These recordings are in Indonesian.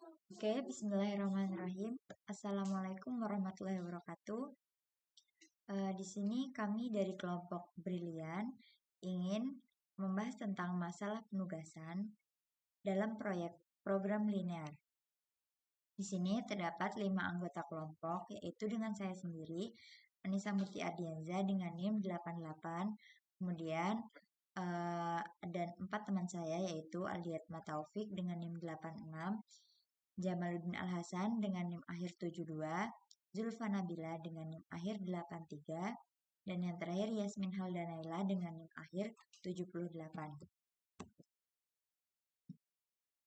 Oke, bismillahirrahmanirrahim. Assalamualaikum warahmatullahi wabarakatuh. Di sini kami dari kelompok Brilian ingin membahas tentang masalah penugasan dalam proyek program linear. Di sini terdapat 5 anggota kelompok, yaitu dengan saya sendiri, Anissa Murti Ardianza dengan NIM 88, kemudian dan 4 teman saya yaitu Aldiatma Taufik dengan NIM 86, Jamaluddin Al-Hasan dengan NIM akhir 72, Zulfa Nabila dengan NIM akhir 83, dan yang terakhir Yasmin Haldanaila dengan NIM akhir 78.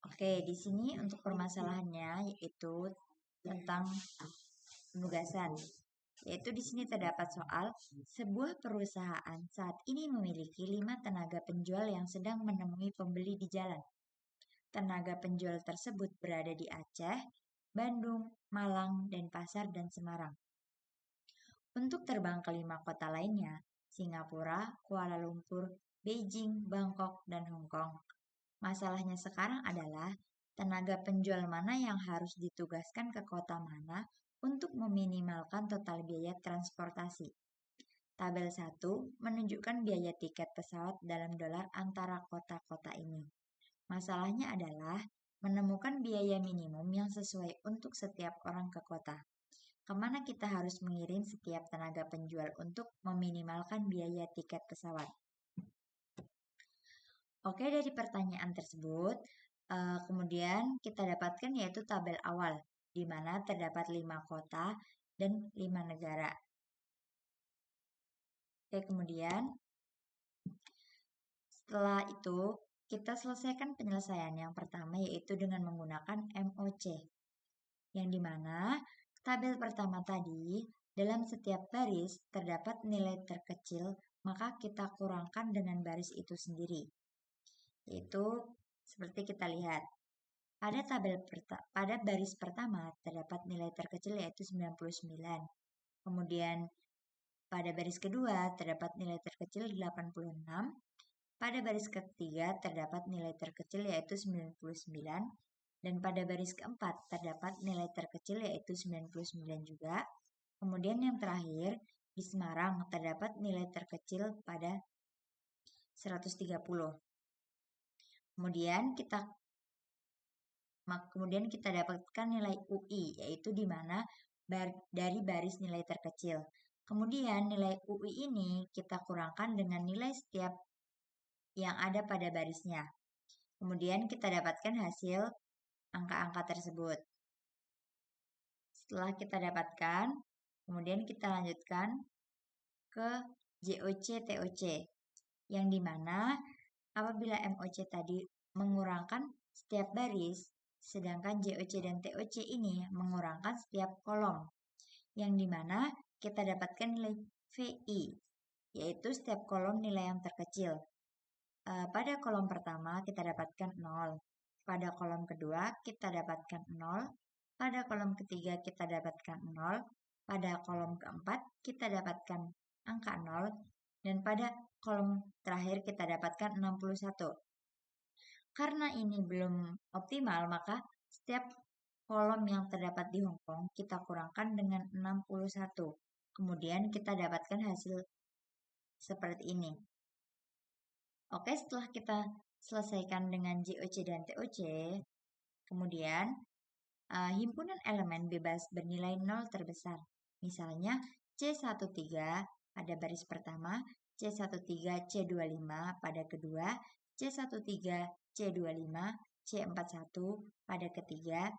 Oke, di sini untuk permasalahannya yaitu tentang penugasan. Yaitu di sini terdapat soal sebuah perusahaan saat ini memiliki 5 tenaga penjual yang sedang menemui pembeli di jalan. Tenaga penjual tersebut berada di Aceh, Bandung, Malang, Denpasar, dan Semarang. Untuk terbang ke 5 kota lainnya, Singapura, Kuala Lumpur, Beijing, Bangkok, dan Hong Kong. Masalahnya sekarang adalah tenaga penjual mana yang harus ditugaskan ke kota mana untuk meminimalkan total biaya transportasi. Tabel 1 menunjukkan biaya tiket pesawat dalam dolar antara kota-kota ini. Masalahnya adalah menemukan biaya minimum yang sesuai untuk setiap orang ke kota. Kemana kita harus mengirim setiap tenaga penjual untuk meminimalkan biaya tiket pesawat? Oke, dari pertanyaan tersebut, kemudian kita dapatkan yaitu tabel awal, di mana terdapat 5 kota dan 5 negara. Oke, kemudian setelah itu kita selesaikan penyelesaian yang pertama yaitu dengan menggunakan MOC, yang dimana tabel pertama tadi dalam setiap baris terdapat nilai terkecil, maka kita kurangkan dengan baris itu sendiri. Yaitu seperti kita lihat. Pada baris pertama terdapat nilai terkecil yaitu 99. Kemudian pada baris kedua terdapat nilai terkecil 86. Pada baris ketiga terdapat nilai terkecil yaitu 99. Dan pada baris keempat terdapat nilai terkecil yaitu 99 juga. Kemudian yang terakhir di Semarang terdapat nilai terkecil pada 130. Kemudian kita dapatkan nilai UI, yaitu di mana dari baris nilai terkecil. Kemudian nilai UI ini kita kurangkan dengan nilai setiap yang ada pada barisnya. Kemudian kita dapatkan hasil angka-angka tersebut. Setelah kita dapatkan, kemudian kita lanjutkan ke JOC TOC, yang dimana apabila MOC tadi mengurangkan setiap baris, sedangkan JOC dan TOC ini mengurangkan setiap kolom, yang dimana kita dapatkan nilai VI, yaitu setiap kolom nilai yang terkecil. Pada kolom pertama kita dapatkan 0, pada kolom kedua kita dapatkan 0, pada kolom ketiga kita dapatkan 0, pada kolom keempat kita dapatkan angka 0, dan pada kolom terakhir kita dapatkan 61. Karena ini belum optimal, maka setiap kolom yang terdapat di Hong Kong kita kurangkan dengan 61. Kemudian kita dapatkan hasil seperti ini. Oke, setelah kita selesaikan dengan JOC dan TOC, kemudian himpunan elemen bebas bernilai 0 terbesar. Misalnya C13 pada baris pertama, C13 C25 pada kedua, C13 C25 C41 pada ketiga,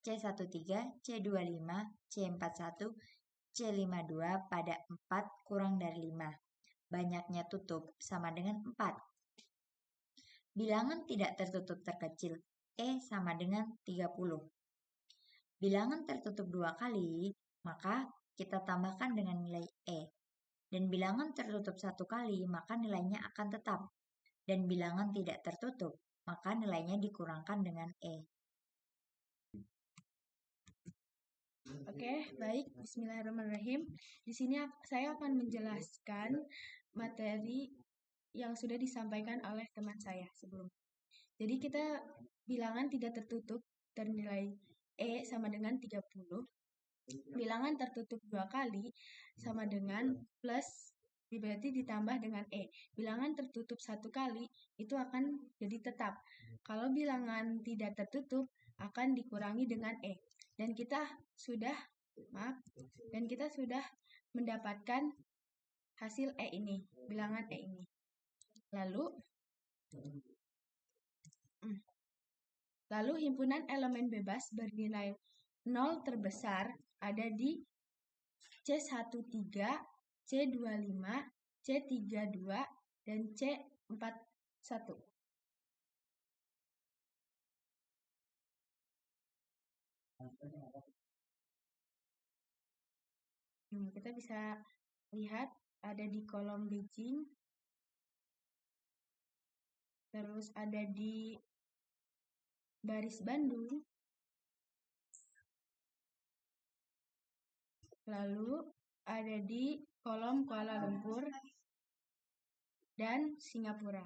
C13 C25 C41 C52 pada 4 kurang dari 5. Banyaknya tutup sama dengan 4. Bilangan tidak tertutup terkecil E sama dengan 30. Bilangan tertutup 2 kali, maka kita tambahkan dengan nilai E. Dan bilangan tertutup 1 kali, maka nilainya akan tetap. Dan bilangan tidak tertutup, maka nilainya dikurangkan dengan E. Oke, baik. Bismillahirrahmanirrahim. Di sini saya akan menjelaskan materi yang sudah disampaikan oleh teman saya sebelumnya. Jadi kita bilangan tidak tertutup ternilai E sama dengan 30. Bilangan tertutup 2 kali sama dengan plus, berarti ditambah dengan E. Bilangan tertutup 1 kali itu akan jadi tetap. Kalau bilangan tidak tertutup akan dikurangi dengan E. Dan kita sudah mendapatkan hasil E ini, bilangan E ini. Lalu himpunan elemen bebas bernilai 0 terbesar ada di C13, C25, C32, dan C41. Kita bisa lihat ada di kolom Beijing, terus ada di baris Bandung, lalu ada di kolom Kuala Lumpur dan Singapura.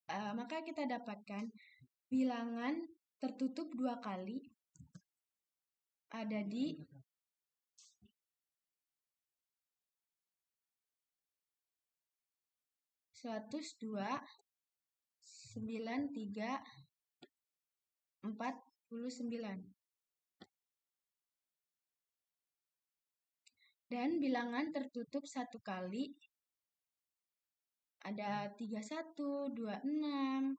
Maka kita dapatkan bilangan tertutup 2 kali ada di 102, 93, 49. Dan bilangan tertutup 1 kali ada 31, 26,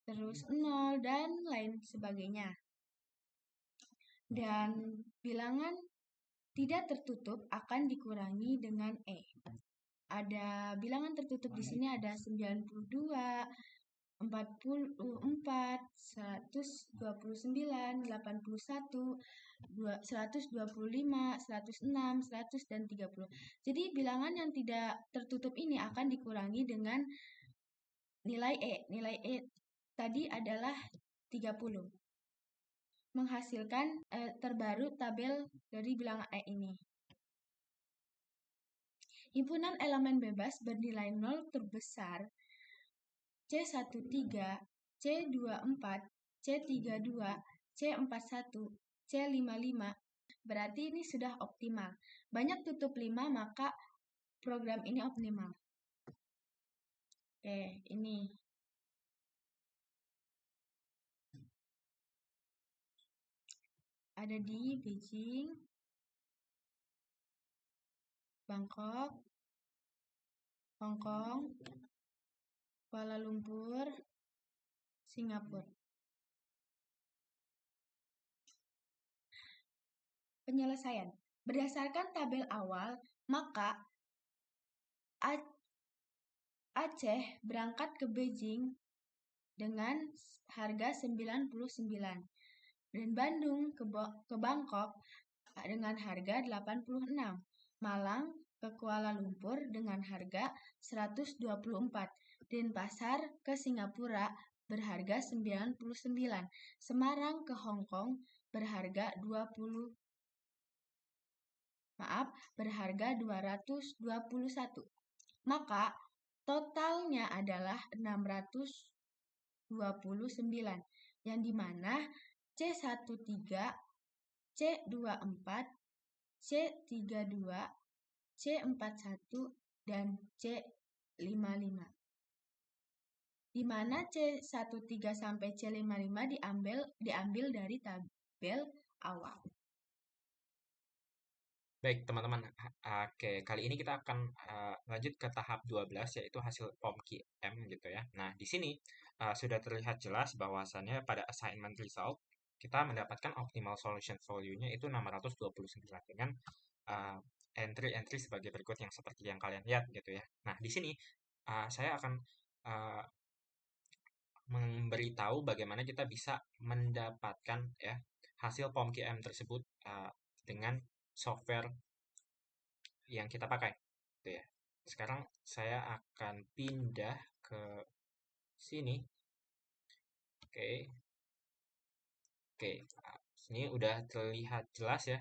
terus 0, dan lain sebagainya. Dan bilangan tidak tertutup akan dikurangi dengan E. Ada bilangan tertutup di sini ada 92, 44, 129, 81, 125, 106, 100, dan 30. Jadi bilangan yang tidak tertutup ini akan dikurangi dengan nilai E. Nilai E tadi adalah 30. Menghasilkan terbaru tabel dari bilangan E ini. Himpunan elemen bebas bernilai 0 terbesar C13, C24, C32, C41, C55. Berarti ini sudah optimal. Banyak tutup 5, maka program ini optimal. Oke, ini. Ada di Beijing, Bangkok, Hong Kong, Kuala Lumpur, Singapura. Penyelesaian. Berdasarkan tabel awal, maka Aceh berangkat ke Beijing dengan harga 99 dan Bandung ke Bangkok dengan harga 86. Malang ke Kuala Lumpur dengan harga 124. Denpasar ke Singapura berharga 99. Semarang ke Hong Kong berharga 221. Maka totalnya adalah 629, yang dimana C13, C24, C32, C41, dan C55. Di mana C13 sampai C55 diambil dari tabel awal. Baik, teman-teman. Oke, kali ini kita akan lanjut ke tahap 12, yaitu hasil POMKI-M gitu ya. Nah, di sini sudah terlihat jelas bahwasannya pada assignment result, kita mendapatkan optimal solution value-nya itu 629 dengan entry-entry sebagai berikut yang seperti yang kalian lihat gitu ya. Nah, di sini saya akan memberitahu bagaimana kita bisa mendapatkan ya hasil POMKI-M tersebut dengan software yang kita pakai gitu ya. Sekarang saya akan pindah ke sini. Oke. Sini udah terlihat jelas ya.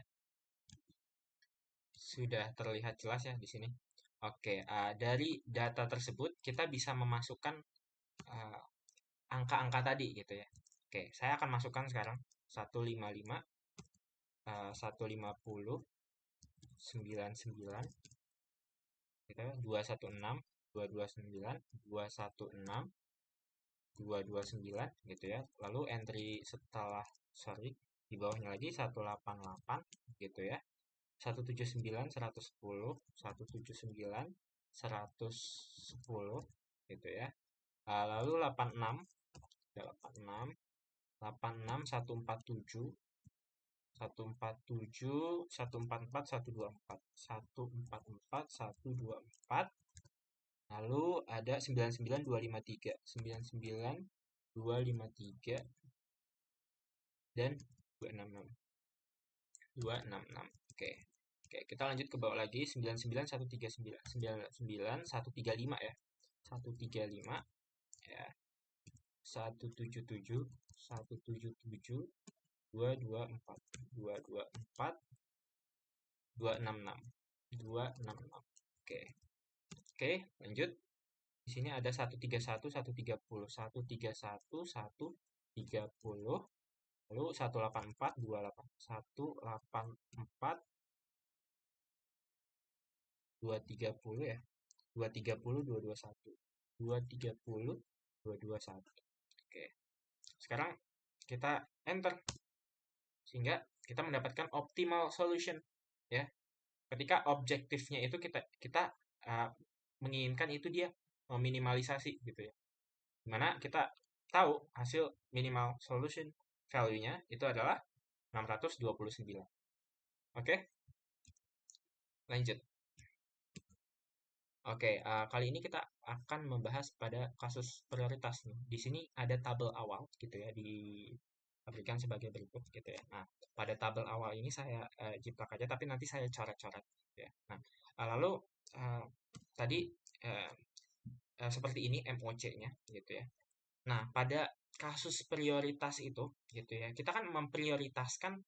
Sudah terlihat jelas ya di sini. Oke, dari data tersebut kita bisa memasukkan eh, angka-angka tadi gitu ya. Oke, saya akan masukkan sekarang 155, 150, 99, gitu ya, 216, 229, 216, 229 gitu ya. Lalu entry setelah di bawahnya lagi 188 gitu ya. 179, 110, 179, 110 gitu ya. Lalu 86, 86, 86, 147, 147, 144, 124, 144, 124. Lalu ada 99, 253, 99, 253 dan 266. 266. Oke. Oke, kita lanjut ke bawah lagi 99, 139, 99, 135 ya. 135 ya. 177, 177, 224, 224, 266, 266. Oke. Oke, lanjut. Di sini ada 131, 130, 131, 130, lalu 184, 28, 184, 230 ya. 230, 221, 230, 221. Oke. Sekarang kita enter sehingga kita mendapatkan optimal solution ya. Ketika objektifnya itu kita menginginkan itu dia meminimalisasi gitu ya. Dimana kita tahu hasil minimal solution value-nya itu adalah 629. Oke? Lanjut. Oke, kali ini kita akan membahas pada kasus prioritas nih. Di sini ada tabel awal gitu ya, diberikan sebagai berikut gitu ya. Nah, pada tabel awal ini saya jiplak aja, tapi nanti saya coret-coret ya. Nah, lalu tadi seperti ini MOC-nya gitu ya. Nah, pada kasus prioritas itu gitu ya, kita kan memprioritaskan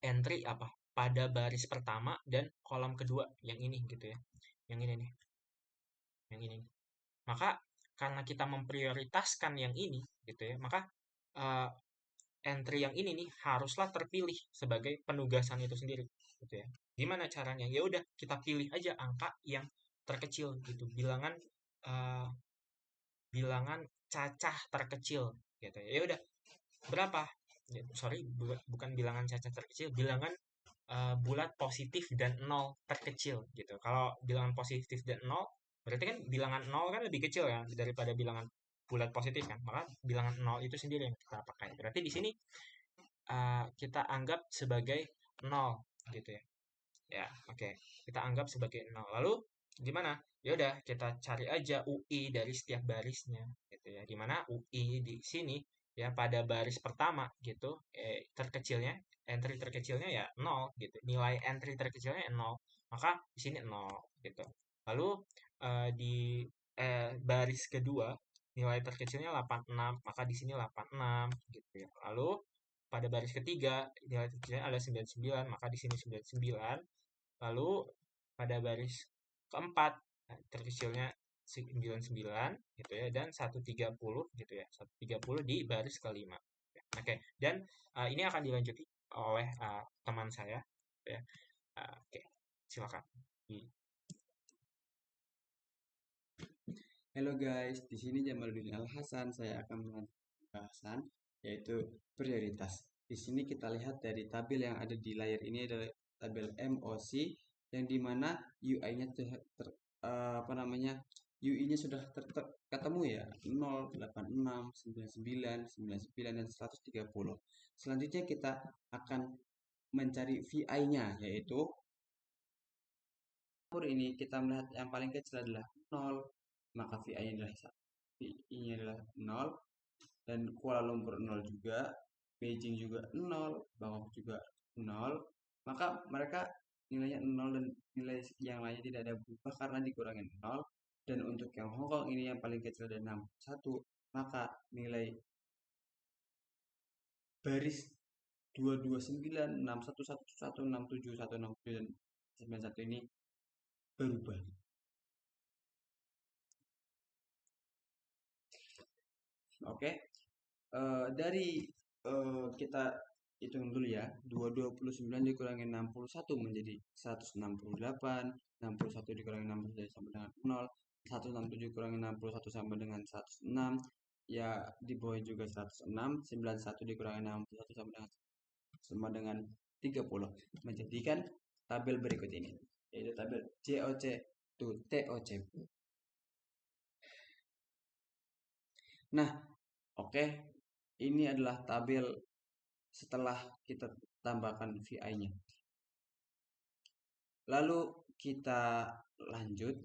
entry apa? Pada baris pertama dan kolom kedua yang ini gitu ya. Yang ini nih. Yang ini. Maka karena kita memprioritaskan yang ini gitu ya, maka entry yang ini nih haruslah terpilih sebagai penugasan itu sendiri gitu ya. Gimana caranya? Ya udah kita pilih aja angka yang terkecil gitu, bilangan bilangan cacah terkecil gitu ya. Ya udah berapa? Sorry, bukan bilangan cacah terkecil, bilangan bulat positif dan nol terkecil gitu. Kalau bilangan positif dan nol, berarti kan bilangan nol kan lebih kecil ya daripada bilangan bulat positif kan. Maka bilangan nol itu sendiri yang kita pakai. Berarti di sini kita anggap sebagai nol gitu ya. Ya, oke. Kita anggap sebagai nol. Lalu gimana? Ya udah kita cari aja UI dari setiap barisnya gitu ya. Dimana UI di sini ya pada baris pertama gitu terkecilnya entry terkecilnya ya 0 gitu. Nilai entry terkecilnya 0. Maka di sini 0 gitu. Lalu di baris kedua nilai terkecilnya 86, maka di sini 86 gitu ya. Lalu pada baris ketiga nilai terkecilnya ada 99, maka di sini 99. Lalu pada baris keempat terkecilnya 99 gitu ya dan 130 gitu ya. 130 di baris kelima. Oke, dan ini akan dilanjuti oleh teman saya ya. Oke, silakan. Halo guys, di sini Jamaluddin Al Hasan. Saya akan melanjutkan pembahasan yaitu prioritas. Di sini kita lihat dari tabel yang ada di layar ini adalah tabel MOC yang dimana UI-nya UI-nya sudah ketemu ya 0, 86, 99, 99 dan 130. Selanjutnya kita akan mencari VI-nya yaitu ini kita melihat yang paling kecil adalah 0, maka VI-nya adalah 0 dan Kuala Lumpur 0 juga, Beijing juga 0, Bangkok juga 0, maka mereka nilainya 0 dan nilai yang lainnya tidak ada berubah karena dikurangi 0. Dan untuk yang Hong Kong ini yang paling kecil ada 61, maka nilai baris 229, 6111, 167, 160 dan 91 ini berubah. Oke, dari kita hitung dulu ya. 229 dikurangi 61 menjadi 168, 61 dikurangi 60 jadi sama dengan 0, 167 dikurangi 61 sama dengan 106, ya di bawah juga 106, 91 dikurangi 61 sama dengan 30, menjadikan tabel berikut ini, yaitu tabel JOC to TOC. Nah, oke, ini adalah tabel setelah kita tambahkan VI-nya. Lalu kita lanjut.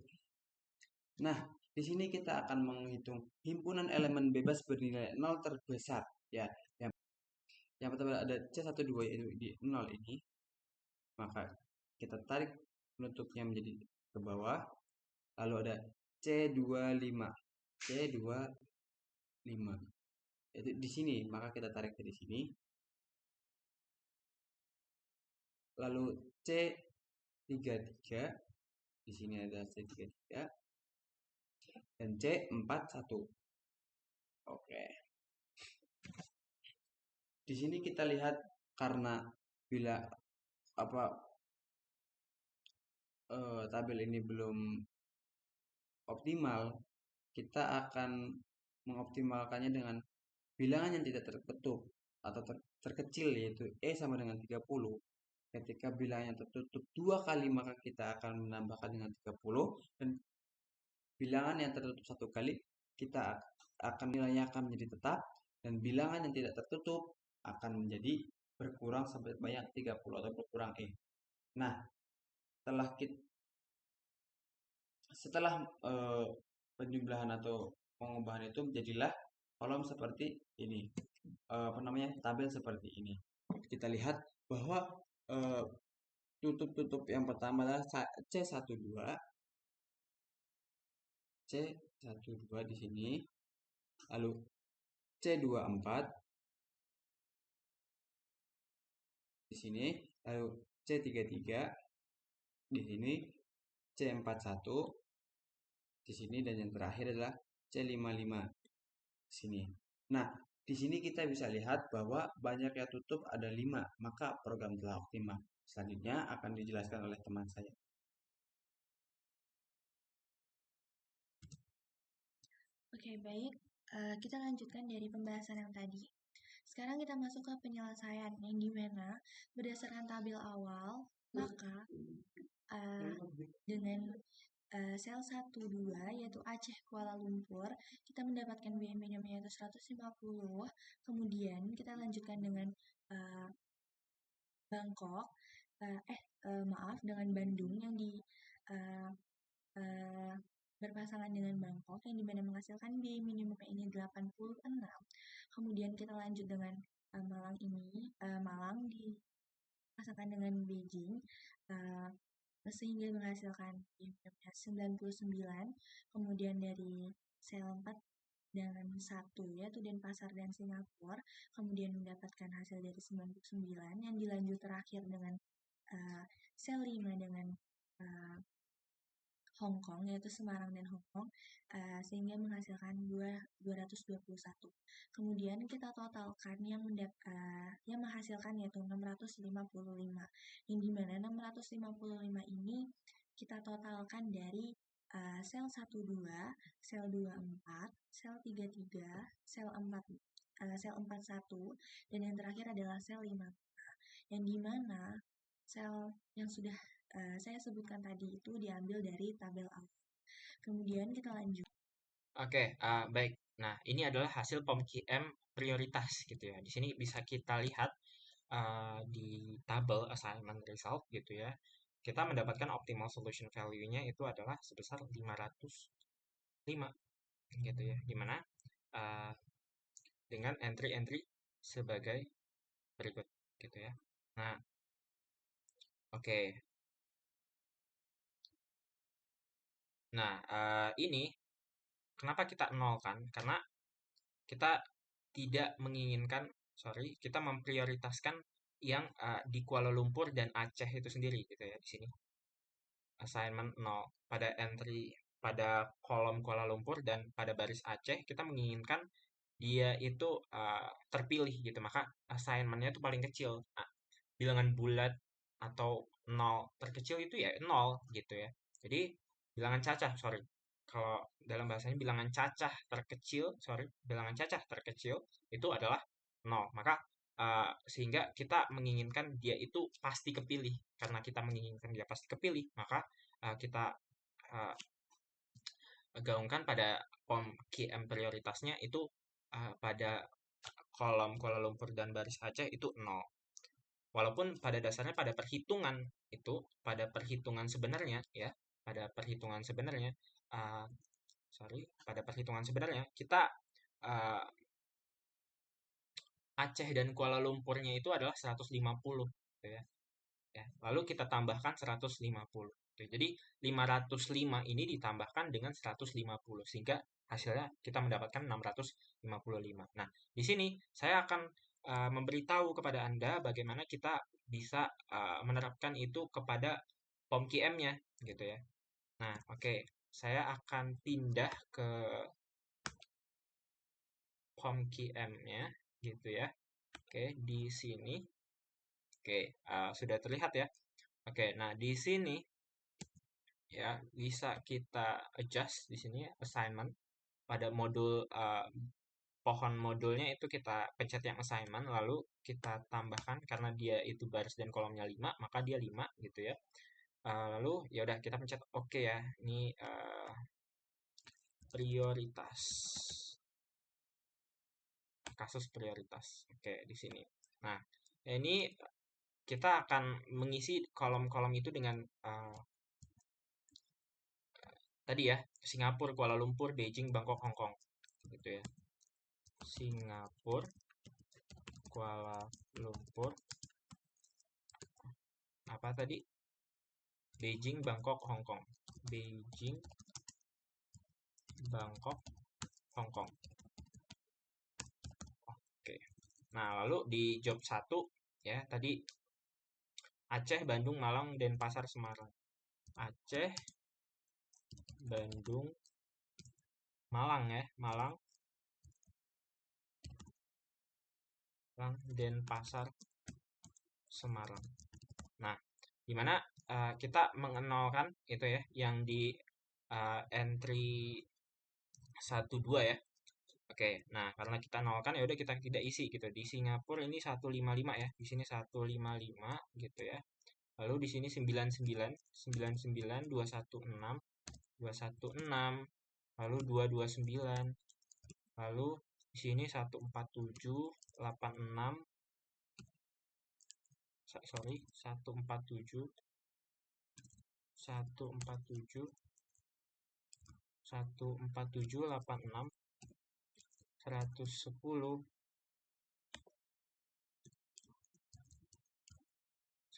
Nah, di sini kita akan menghitung himpunan elemen bebas bernilai 0 terbesar. Ya, yang pertama ada C12 yaitu di 0 ini. Maka kita tarik penutupnya menjadi ke bawah. Lalu ada C25. C25. Itu di sini, maka kita tarik ke sini. Lalu C33, di sini ada C33 dan C41. Oke. Di sini kita lihat karena bila tabel ini belum optimal, kita akan mengoptimalkannya dengan bilangan yang tidak tertutup atau terkecil, yaitu E sama dengan 30. Ketika bilangan tertutup 2 kali, maka kita akan menambahkan dengan 30, dan bilangan yang tertutup 1 kali kita akan nilainya akan menjadi tetap, dan bilangan yang tidak tertutup akan menjadi berkurang sampai banyak 30 atau berkurang E. Nah, setelah penjumlahan atau pengubahan itu jadilah kolom seperti ini, tabel seperti ini. Kita lihat bahwa tutup yang pertama adalah C12 di sini, lalu C24 di sini, lalu C33 di sini, C41 di sini, dan yang terakhir adalah C55 di sini. Nah, di sini kita bisa lihat bahwa banyaknya tutup ada 5, maka program telah optimal. Selanjutnya akan dijelaskan oleh teman saya. Oke, baik. Kita lanjutkan dari pembahasan yang tadi. Sekarang kita masuk ke penyelesaian, yang dimana berdasarkan tabel awal, maka dengan sel 12 yaitu Aceh Kuala Lumpur, kita mendapatkan BM-nya yaitu 150. Kemudian kita lanjutkan dengan Bangkok, dengan Bandung yang berpasangan dengan Bangkok, yang dimana menghasilkan biaya minimum ini 86. Kemudian kita lanjut dengan Malang ini, Malang dipasangkan dengan Beijing, sehingga menghasilkan biaya 99. Kemudian dari sel 4 dengan 1 yaitu Denpasar dan Singapura, kemudian mendapatkan hasil dari 99, yang dilanjut terakhir dengan sel 5 dengan Hong Kong, yaitu Semarang dan Hong Kong, sehingga menghasilkan 221. Kemudian kita totalkan yang menghasilkan yaitu 655, yang dimana 655 ini kita totalkan dari sel 12, sel 24, sel 33, sel 41, dan yang terakhir adalah sel 5, yang dimana sel yang sudah saya sebutkan tadi itu diambil dari tabel awal. Kemudian kita lanjut. Oke, baik. Nah, ini adalah hasil POM-QM prioritas gitu ya. Di sini bisa kita lihat di tabel assignment result gitu ya. Kita mendapatkan optimal solution value-nya itu adalah sebesar 505 gitu ya. Dimana dengan entry-entry sebagai berikut gitu ya. Nah, oke. Nah, ini kenapa kita nol kan? Karena kita tidak menginginkan, kita memprioritaskan yang di Kuala Lumpur dan Aceh itu sendiri gitu ya di sini. assignment 0. Pada entry pada kolom Kuala Lumpur dan pada baris Aceh kita menginginkan dia itu terpilih gitu. Maka assignment-nya itu paling kecil. Nah, bilangan bulat atau 0 terkecil itu ya 0 gitu ya. Jadi bilangan cacah, sorry. Kalau dalam bahasanya bilangan cacah terkecil itu adalah 0. Maka sehingga kita menginginkan dia itu pasti kepilih. Karena kita menginginkan dia pasti kepilih, maka kita gaungkan pada POM QM prioritasnya itu pada kolom Kuala Lumpur dan baris Aceh itu 0. Walaupun pada dasarnya pada perhitungan sebenarnya ya, pada perhitungan sebenarnya kita Aceh dan Kuala Lumpurnya itu adalah 150 gitu ya. Lalu kita tambahkan 150. Jadi 505 ini ditambahkan dengan 150 sehingga hasilnya kita mendapatkan 655. Nah, di sini saya akan memberitahu kepada Anda bagaimana kita bisa menerapkan itu kepada POM QM-nya gitu ya. Nah, oke. Saya akan pindah ke POM QM-nya gitu ya. Oke, di sini. Oke, sudah terlihat ya. Oke, nah di sini ya bisa kita adjust di sini assignment pada modul pohon modulnya itu kita pencet yang assignment lalu kita tambahkan karena dia itu baris dan kolomnya 5 maka dia 5 gitu ya. Lalu ya udah kita pencet oke ya. Ini prioritas. Kasus prioritas. Oke, di sini. Nah, ini kita akan mengisi kolom-kolom itu dengan tadi ya, Singapura, Kuala Lumpur, Beijing, Bangkok, Hong Kong. Gitu ya. Singapura, Kuala Lumpur, apa tadi? Beijing, Bangkok, Hong Kong. Beijing, Bangkok, Hong Kong. Oke. Nah, lalu di job 1 ya, tadi Aceh, Bandung, Malang, Denpasar, Semarang. Aceh, Bandung, Malang ya, Malang, Denpasar, Semarang. Nah, dimana kita mengenalkan itu ya, yang di entry 12 ya. Oke, nah karena kita nolkan ya udah kita tidak isi gitu. Di Singapura ini 155 ya, di sini 155 gitu ya. Lalu di sini 99, 99, 216, 216, lalu 229, lalu di sini 147, 86, sorry, 147, 147, 147, 86, 110,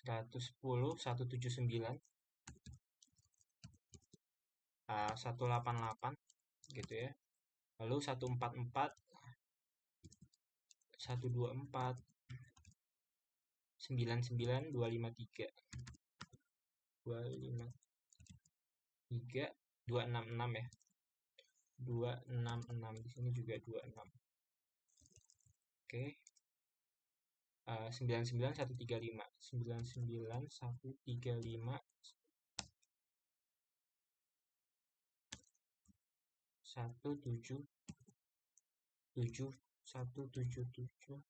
110, 179, 188 gitu ya. Lalu 144, 124, 99, 253, 253, 266 ya. 266 di sini juga 26. Oke. 99 135, 99 135, 177, 177,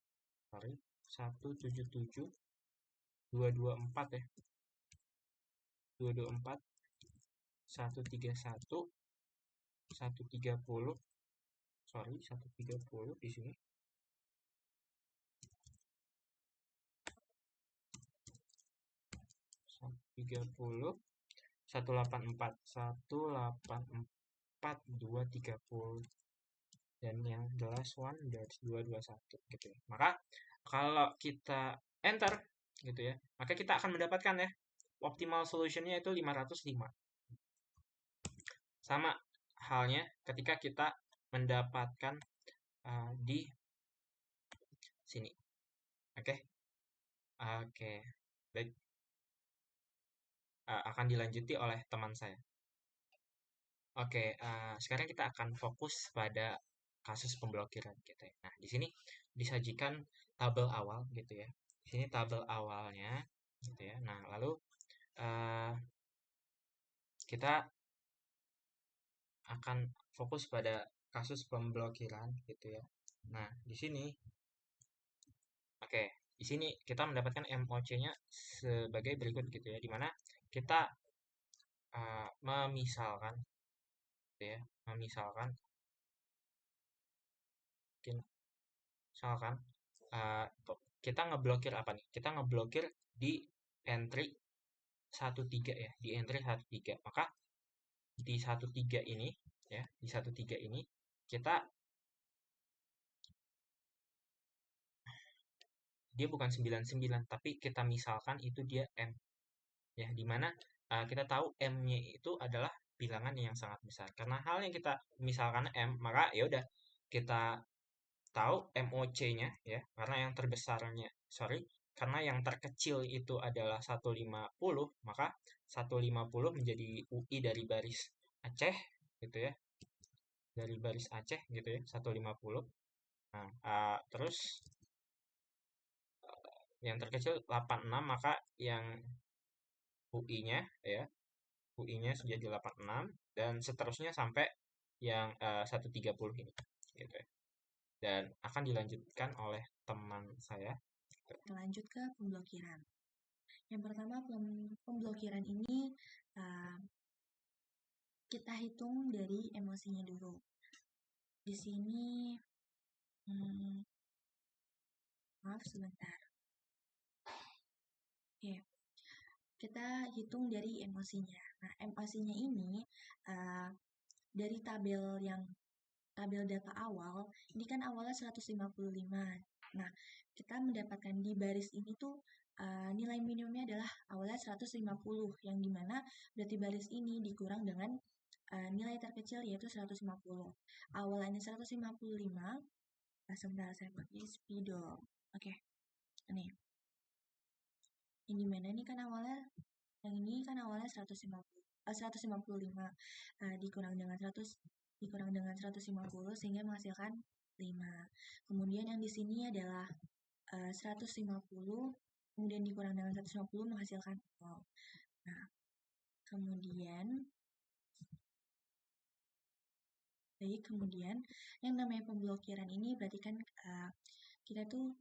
sorry, 177, 224 ya. 224, 131, 130, sorry, 130 di sini. 130, 184, 184, 230. Dan yang the last one dari 221 gitu ya. Maka kalau kita enter gitu ya, maka kita akan mendapatkan ya optimal solutionnya itu 505. Sama halnya ketika kita mendapatkan di sini. Oke. Baik. akan dilanjuti oleh teman saya. Oke, sekarang kita akan fokus pada kasus pemblokiran gitu ya. Nah, di sini disajikan tabel awal gitu ya. Di sini tabel awalnya gitu ya. Nah, lalu kita akan fokus pada kasus pemblokiran gitu ya. Nah, di sini oke, di sini kita mendapatkan MOC-nya sebagai berikut gitu ya, di mana kita memisalkan gitu ya, memisalkan misalkan kita ngeblokir apa nih? Kita ngeblokir di entry 13 ya, di entry 13. Maka di 13 ini ya, di 13 ini kita dia bukan 99 tapi kita misalkan itu dia M ya, dimana kita tahu M-nya itu adalah bilangan yang sangat besar. Karena hal yang kita misalkan M, maka ya udah kita tahu MOC-nya ya, karena yang terbesarnya, karena yang terkecil itu adalah 150, maka 150 menjadi UI dari baris Aceh gitu ya. Dari baris Aceh gitu ya, 150. Nah, terus yang terkecil 86, maka yang UI-nya ya, UI-nya menjadi 86 dan seterusnya sampai yang 130 ini gitu ya. Dan akan dilanjutkan oleh teman saya. Lanjut ke pemblokiran. Yang pertama, pemblokiran ini kita hitung dari emosinya dulu. Di sini, maaf sebentar. Oke, kita hitung dari emosinya. Nah, emosinya ini dari tabel data awal, ini kan awalnya 155. Nah, kita mendapatkan di baris ini tuh nilai minimumnya adalah awalnya 150, yang dimana berarti baris ini dikurang dengan nilai terkecil yaitu 150. Awalnya 155, sebentar saya pakai spidol. Oke, ini. Yang dimana ini kan awalnya, yang ini kan awalnya 155 dikurang dengan 150 sehingga menghasilkan 5. Kemudian yang di sini adalah 150 kemudian dikurang dengan 150 menghasilkan 0. Nah, kemudian yang namanya pemblokiran ini berarti kan kita tuh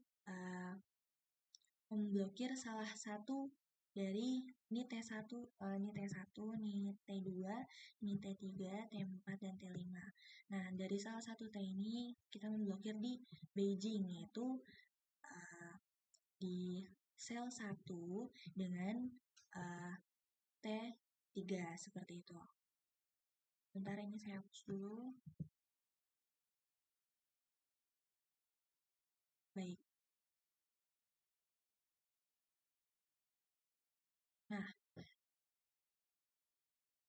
memblokir salah satu dari ini T1, ini T1, ini T2, ini T3, T4, dan T5. Nah, dari salah satu T ini kita memblokir di Beijing, yaitu di sel 1 dengan T3 seperti itu. Bentar, ini saya hapus dulu. Baik. Nah,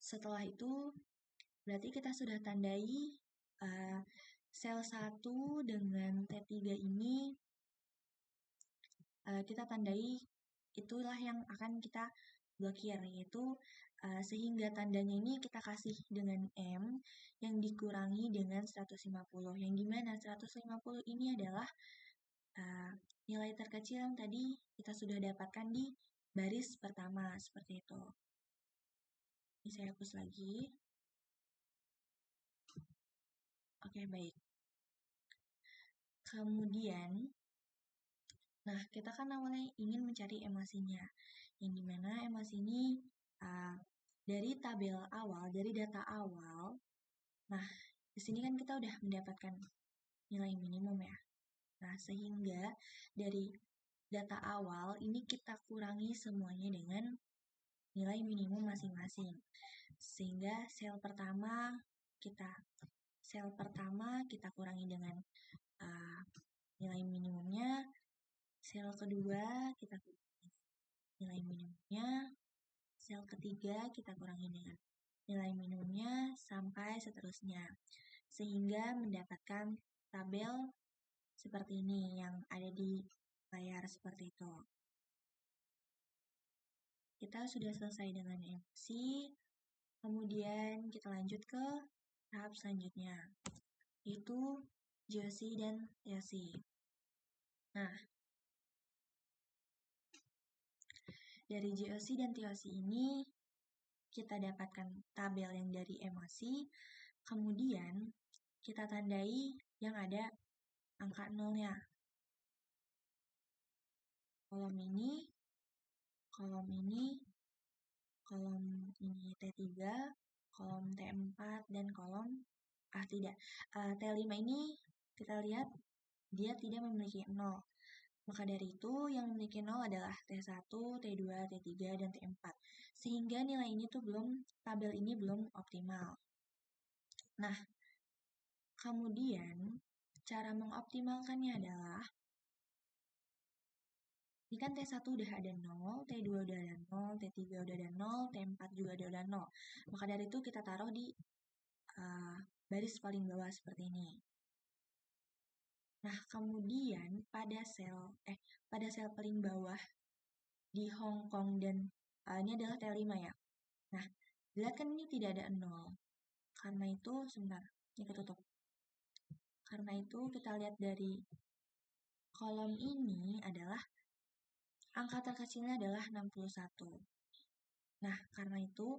setelah itu berarti kita sudah tandai sel 1 dengan T3 ini kita tandai itulah yang akan kita blokir, yaitu sehingga tandanya ini kita kasih dengan M yang dikurangi dengan 150, yang dimana 150 ini adalah nilai terkecil yang tadi kita sudah dapatkan di baris pertama, seperti itu. Ini saya hapus lagi. Oke, baik. Kemudian, nah kita kan awalnya ingin mencari emosinya, yang dimana emosi ini dari tabel awal, dari data awal. Nah, di sini kan kita udah mendapatkan nilai minimum ya. Nah, sehingga dari data awal ini kita kurangi semuanya dengan nilai minimum masing-masing. Sehingga sel pertama kita kurangi dengan nilai minimumnya, sel kedua kita kurangi nilai minimumnya, sel ketiga kita kurangi dengan nilai minimumnya, sampai seterusnya. Sehingga mendapatkan tabel seperti ini yang ada di layar seperti itu. kita sudah selesai dengan emosi. Kemudian kita lanjut ke tahap selanjutnya, yaitu GOC dan TOC. Nah, dari GOC dan TOC ini kita dapatkan tabel yang dari emosi, kemudian kita tandai yang ada angka nolnya. Kolom ini, kolom ini, kolom ini T3, kolom T4, dan kolom T5 ini kita lihat dia tidak memiliki 0. Maka dari itu yang memiliki 0 adalah T1, T2, T3, dan T4. Sehingga nilai ini tuh tabel ini belum optimal. Nah, kemudian cara mengoptimalkannya adalah ini kan T1 udah ada 0, T2 udah ada 0, T3 udah ada 0, T4 juga udah ada 0. Maka dari itu kita taruh di baris paling bawah seperti ini. Nah, kemudian pada sel paling bawah di Hong Kong dan ini adalah T5 ya. Nah, lihat kan ini tidak ada 0. Karena itu, sebentar, ini ketutup. Karena itu kita lihat dari kolom ini adalah angka terkecilnya adalah 61. Nah, karena itu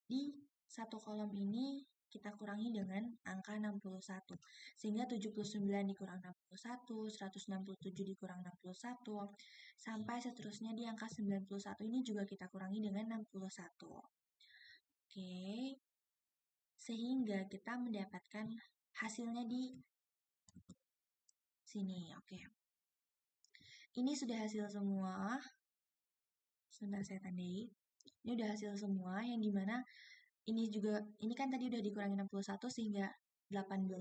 di satu kolom ini kita kurangi dengan angka 61. Sehingga 79 dikurang 61, 167 dikurang 61, sampai seterusnya di angka 91 ini juga kita kurangi dengan 61. Oke. Sehingga kita mendapatkan hasilnya di sini. Oke. Ini sudah hasil semua. Sebentar saya tandai. Ini udah hasil semua yang dimana ini kan tadi udah dikurangi 61 sehingga 18.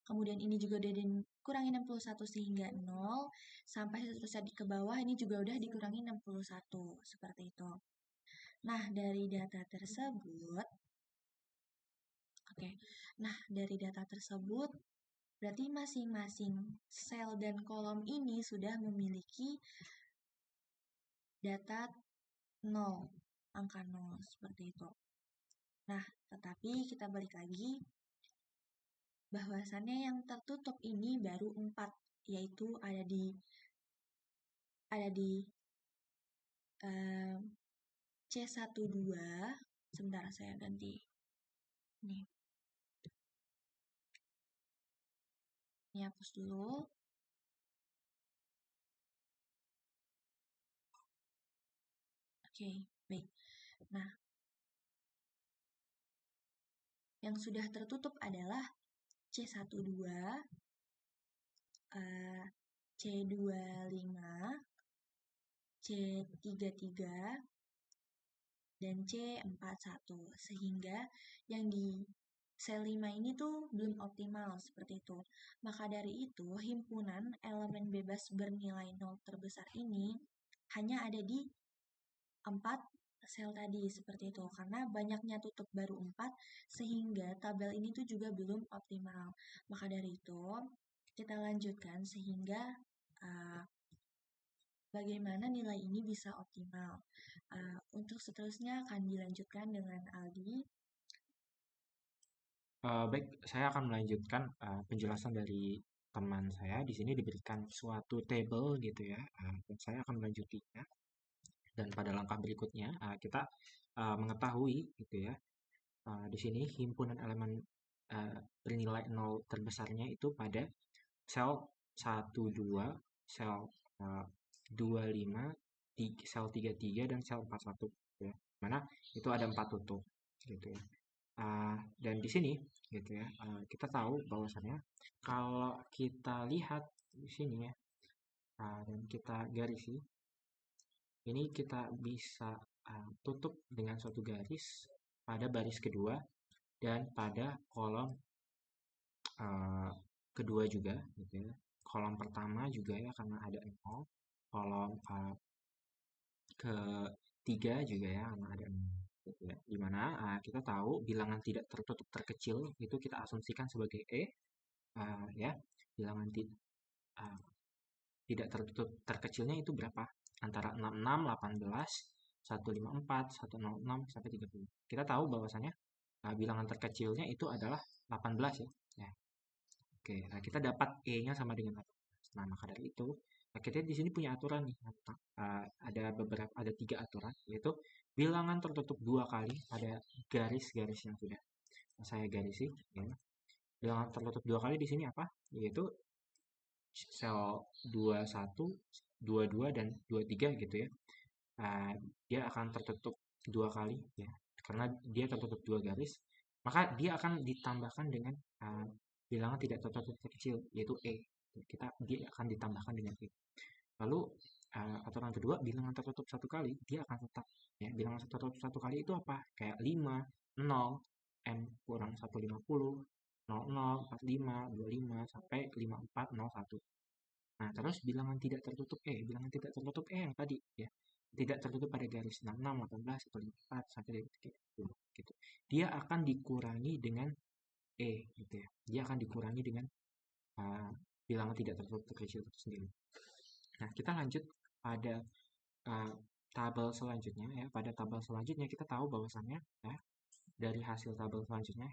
Kemudian ini juga udah dikurangi 61 sehingga 0. Sampai seterusnya ke bawah ini juga udah dikurangi 61. Seperti itu. Nah, dari data tersebut, berarti masing-masing sel dan kolom ini sudah memiliki data 0, angka 0, seperti itu. Nah, tetapi kita balik lagi, bahwasannya yang tertutup ini baru 4, yaitu ada di C12. Sebentar, saya ganti. Nih. Ini hapus dulu. Oke, baik. Nah, yang sudah tertutup adalah C12, C25, C33, dan C41. Sehingga yang di sel 5 ini tuh belum optimal seperti itu. Maka dari itu, himpunan elemen bebas bernilai 0 terbesar ini hanya ada di 4 sel tadi seperti itu. Karena banyaknya tutup baru 4, sehingga tabel ini tuh juga belum optimal. Maka dari itu, kita lanjutkan sehingga bagaimana nilai ini bisa optimal. Untuk seterusnya akan dilanjutkan dengan Aldi. Baik, saya akan melanjutkan penjelasan dari teman saya. Di sini diberikan suatu table gitu ya, dan saya akan melanjutinya. Dan pada langkah berikutnya kita mengetahui gitu ya, di sini himpunan elemen bernilai 0 terbesarnya itu pada sel 12, sel 25, sel 33, dan sel 41 ya. Mana itu ada 4 tutup gitu ya. Dan di sini gitu ya, kita tahu bahwasannya kalau kita lihat di sini ya, dan kita garisi, ini kita bisa tutup dengan suatu garis pada baris kedua dan pada kolom kedua juga gitu ya. Kolom pertama juga ya karena ada 0, kolom ketiga juga ya karena ada 0 gitu ya. Dimana kita tahu bilangan tidak tertutup terkecil itu kita asumsikan sebagai E ya. Bilangan tidak tertutup terkecilnya itu berapa? Antara 66, 18, 154, 106, sampai 30. Kita tahu bahwasannya bilangan terkecilnya itu adalah 18 ya. Ya. Oke, kita dapat E-nya sama dengan 18. Nah, maka dari itu kita di sini punya aturan nih. Ada 3 aturan, yaitu bilangan tertutup 2 kali pada garis-garis yang sudah saya garisi. Ya. Bilangan tertutup 2 kali di sini apa? Yaitu sel 21, 22, dan 23 gitu ya. Dia akan tertutup 2 kali ya, karena dia tertutup 2 garis, maka dia akan ditambahkan dengan bilangan tidak tertutup terkecil, yaitu E. Dia akan ditambahkan dengan E. Lalu aturan kedua, bilangan tertutup 1 kali dia akan tetap ya. Bilangan tertutup 1 kali itu apa? Kayak 5, 0, M kurang 150, 00, 45, 25, sampai 54, 01. Nah, terus bilangan tidak tertutup bilangan tidak tertutup yang tadi ya. Tidak tertutup pada garis 66, 18, 154, sampai 30 gitu. Dia akan dikurangi dengan gitu ya. Dia akan dikurangi dengan bilangan tidak tertutup terkecil itu sendiri. Nah, kita lanjut pada tabel selanjutnya ya. Pada tabel selanjutnya kita tahu bahwasannya ya, dari hasil tabel selanjutnya,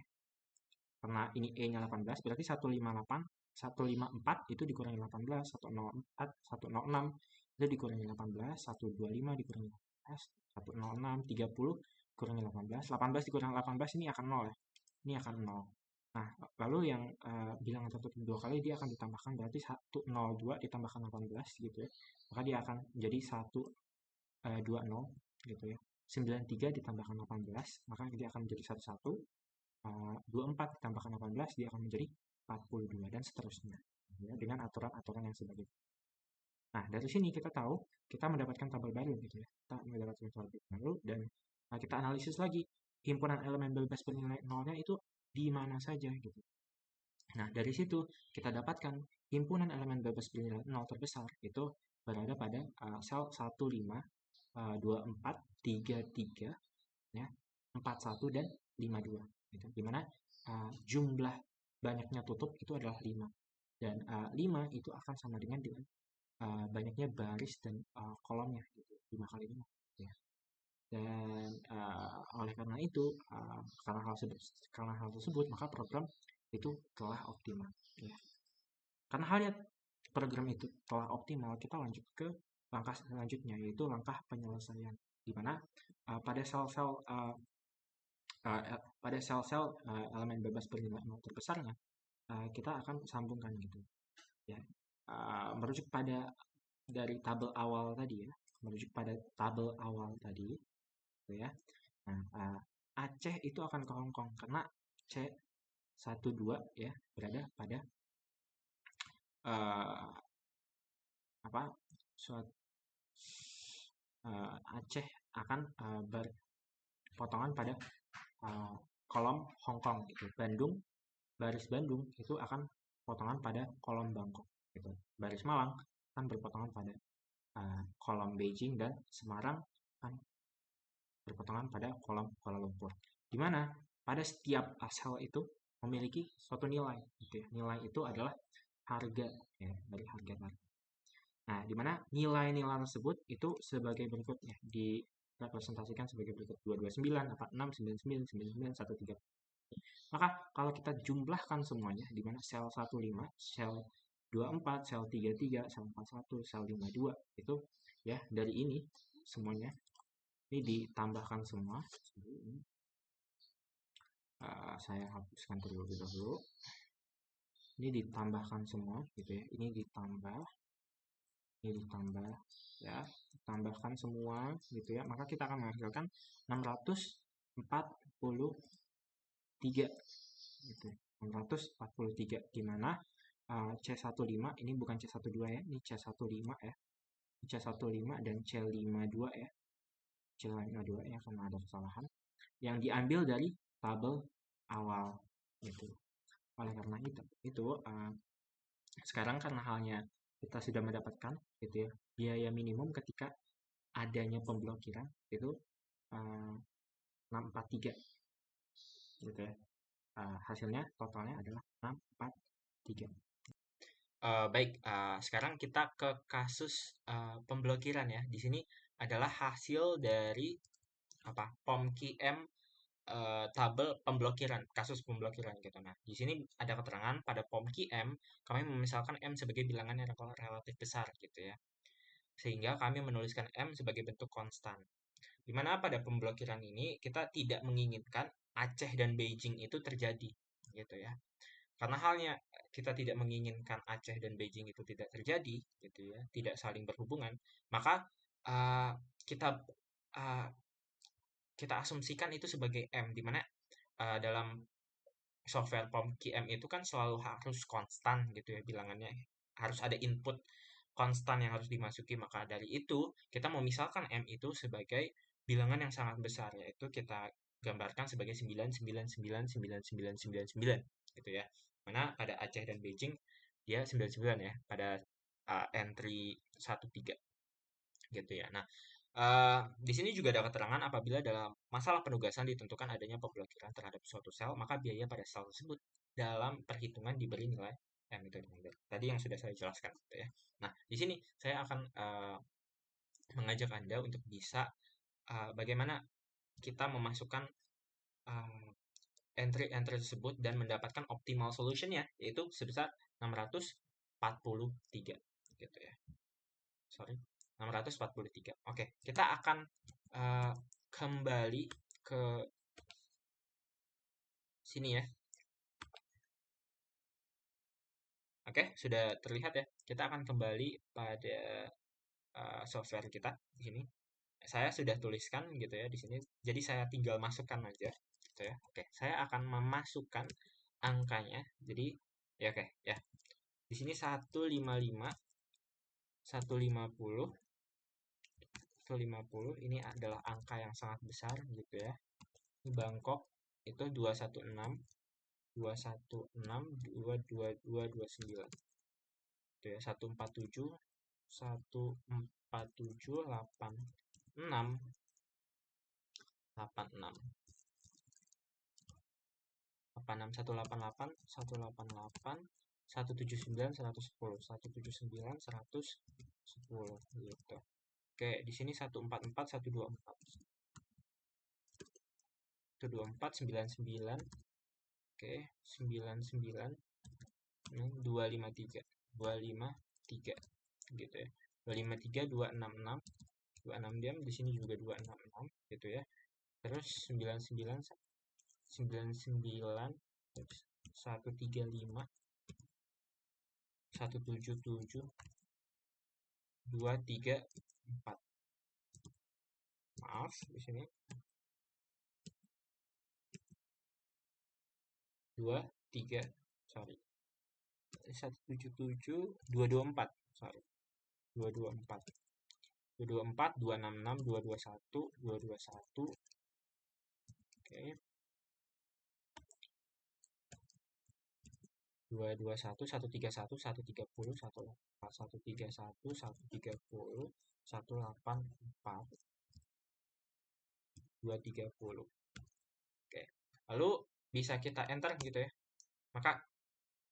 karena ini E-nya 18, berarti 154 itu dikurangi 18, 104, 106 itu dikurangi 18, 125 dikurangi 18, 106, 30 dikurangi 18, 18 dikurangi 18 ini akan 0 ya. Ini akan 0. Nah, lalu yang bilangan tertutup 2 kali dia akan ditambahkan, berarti 102 ditambahkan 18 gitu ya. Maka dia akan menjadi 120 gitu ya. 93 ditambahkan 18, maka dia akan menjadi 11. 24 ditambahkan 18 dia akan menjadi 42 dan seterusnya ya, dengan aturan-aturan yang sebagainya. Nah, dari sini kita tahu kita mendapatkan tabel baru gitu ya. Kita mendapatkan tabel baru dan kita analisis lagi himpunan elemen bebas bernilai nolnya itu di mana saja gitu. Nah, dari situ kita dapatkan himpunan elemen bebas bernilai 0 terbesar itu berada pada sel 15, 24, 33 ya, 41 dan 52 gitu. Dimana jumlah banyaknya tutup itu adalah 5 dan 5 itu akan sama dengan banyaknya baris dan kolomnya gitu. 5 kali 5 ya. Dan oleh karena itu karena hal tersebut maka program itu telah optimal ya. Karena halnya program itu telah optimal, kita lanjut ke langkah selanjutnya, yaitu langkah penyelesaian, di mana pada sel-sel elemen bebas bernilai 0 terbesarnya kita akan sambungkan gitu ya, merujuk pada dari tabel awal tadi ya, gitu ya. Nah, Aceh itu akan ke Hongkong karena C12 ya berada pada Aceh akan berpotongan pada kolom Hongkong gitu. Baris Bandung itu akan potongan pada kolom Bangkok gitu. Baris Malang akan berpotongan pada kolom Beijing, dan Semarang akan berpotongan pada kolom Kuala Lumpur. Di mana pada setiap sel itu memiliki suatu nilai gitu ya. Nilai itu adalah harga ya, dari harga barang. Nah, di mana nilai-nilai tersebut itu sebagai berikutnya, direpresentasikan sebagai berikut: 229, 46, 99, 99, 130. Maka kalau kita jumlahkan semuanya, di mana sel 15, sel 24, sel 33, sel 41, sel 52 itu ya, dari ini semuanya ini ditambahkan semua. Saya hapuskan terlebih dahulu. Ini ditambahkan semua gitu ya. Ini ditambah ya, tambahkan semua gitu ya, maka kita akan menghasilkan 643 gitu. 643 di mana C15 ini bukan C12 ya, ini C15 ya. C15 dan C52 ya. C52 ya, karena ada kesalahan yang diambil dari tabel awal gitu. Oleh karena itu sekarang karena halnya kita sudah mendapatkan gitu ya, biaya minimum ketika adanya pemblokiran itu 643 gitu ya. Hasilnya totalnya adalah 643. Baik, sekarang kita ke kasus pemblokiran ya. Di sini adalah hasil dari POMQM tabel pemblokiran, kasus pemblokiran gitu. Nah, di sini ada keterangan pada POMQM kami memisalkan M sebagai bilangan yang relatif besar gitu ya. Sehingga kami menuliskan M sebagai bentuk konstan. Di mana pada pemblokiran ini kita tidak menginginkan Aceh dan Beijing itu terjadi gitu ya. Karena halnya kita tidak menginginkan Aceh dan Beijing itu tidak terjadi gitu ya, tidak saling berhubungan, maka kita uh, kita asumsikan itu sebagai M, di mana dalam software POMQM itu kan selalu harus konstan gitu ya bilangannya, harus ada input konstan yang harus dimasuki. Maka dari itu kita memisahkan M itu sebagai bilangan yang sangat besar, yaitu kita gambarkan sebagai 9999999 gitu ya. Mana pada Aceh dan Beijing dia 99 ya pada entry 13 gitu ya. Nah, di sini juga ada keterangan apabila dalam masalah penugasan ditentukan adanya pemblokiran terhadap suatu sel, maka biaya pada sel tersebut dalam perhitungan diberi nilai M itu tadi yang sudah saya jelaskan gitu ya. Nah, di sini saya akan mengajak Anda untuk bisa bagaimana kita memasukkan entry-entry tersebut dan mendapatkan optimal solutionnya, yaitu sebesar 643 gitu ya. Sorry, 643. Oke, kita akan kembali ke sini ya. Oke, sudah terlihat ya. Kita akan kembali pada software kita di sini. Saya sudah tuliskan gitu ya di sini. Jadi saya tinggal masukkan aja gitu ya. Oke, saya akan memasukkan angkanya. Jadi ya oke ya. Di sini 155 150 150 ini adalah angka yang sangat besar gitu ya. Bangkok itu 216 216 22229 itu ya, 147 147 86 86 188 188 179 110 179 110 gitu. Oke, di sini 144 124 124 99. Oke, 99 253 253 gitu ya. 253 266 26 diam, di sini juga 266 gitu ya. Terus 99 135 177 234. Maaf di sini 23 sorry 177 224 sorry 224 224 266 221 221. Oke, 221 131 130 131 130 184 230. Oke, lalu bisa kita enter gitu ya. Maka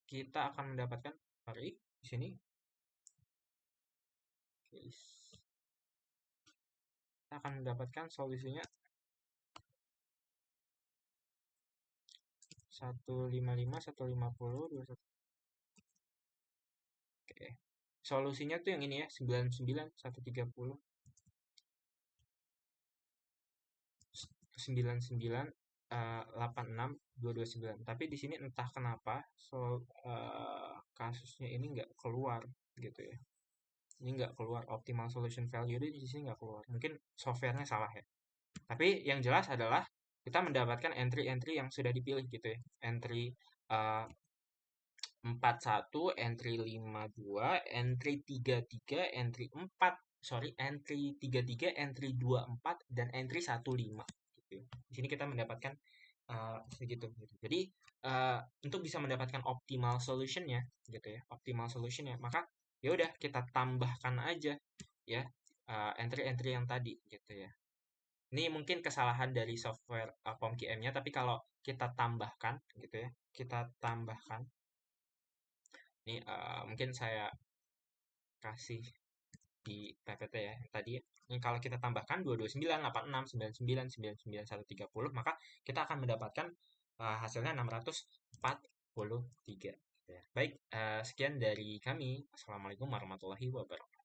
kita akan mendapatkan di sini. Kita akan mendapatkan solusinya 155 150 21. Oke. Solusinya tuh yang ini ya, 99 130 99 86 229. Tapi di sini entah kenapa kasusnya ini nggak keluar gitu ya. Ini nggak keluar optimal solution value di sini nggak keluar. Mungkin softwarenya salah ya. Tapi yang jelas adalah kita mendapatkan entry-entry yang sudah dipilih gitu ya. Entry 41, entry 52, entry 33, entry 4, entry 33, entry 24, dan entry 15 gitu. Di sini kita mendapatkan segitu gitu. Jadi untuk bisa mendapatkan optimal solutionnya gitu ya, optimal solutionnya, maka ya udah kita tambahkan aja ya entry-entry yang tadi gitu ya. Ini mungkin kesalahan dari software POMQM-nya, tapi kalau kita tambahkan gitu ya, kita tambahkan. Ini mungkin saya kasih di PPT ya tadi. Kalau kita tambahkan 229, 86, 99, 99, 130, maka kita akan mendapatkan hasilnya 643. Ya. Baik, sekian dari kami. Assalamualaikum warahmatullahi wabarakatuh.